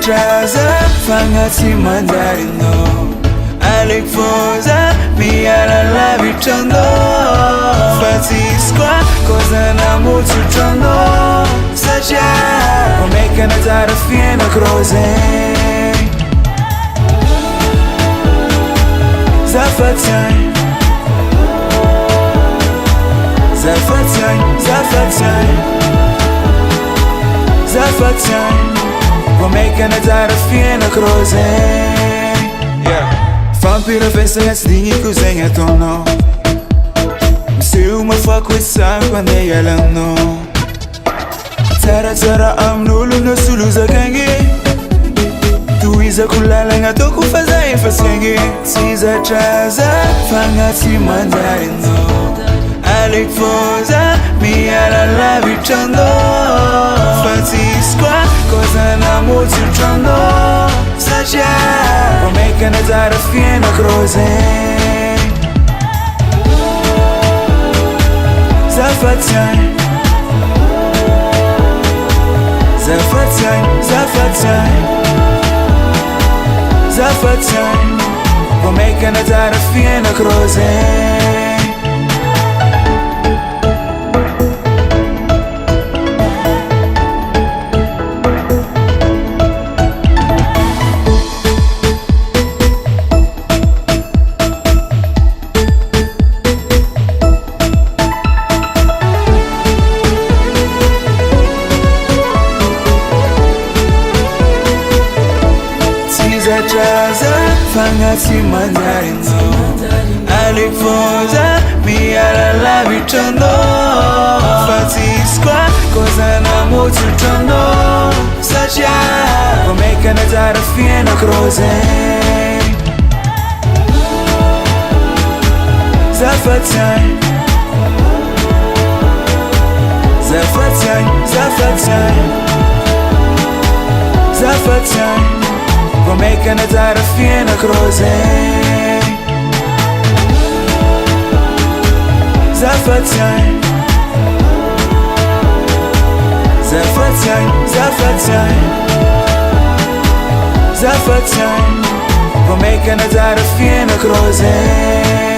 Sizatraza fagnaty mandarino aleky voza miala lavitrano fa tsisy koa kozana motsotrano satria omekana tsara fiainako rô zegny zafatsagny omekana tsara fiainako rô zegny fampirafesagna tsy digniko zegny ataonao miseho mafako etsako andeha hialagnao tsaratsara amin'olo no solozakagny tohizako lalagna ataoko fa za efa saigny sizatraza fagnaty mandarino aleky voza miala lavitrano fa tsisy koa kozana motsotrano satria omekana tsara fiainako rô zegny zafatsagny omekana tsara fiainako rô zegny Sizatraza fagnaty mandarino aleky voza miala lavitrano fa tsisy koa kozana motsotrano satria omekana tsara fiainako rô zegny zafatsagny omekana tsara fiainako rô zegny zafatsagny omekana tsara fiainako rô zegny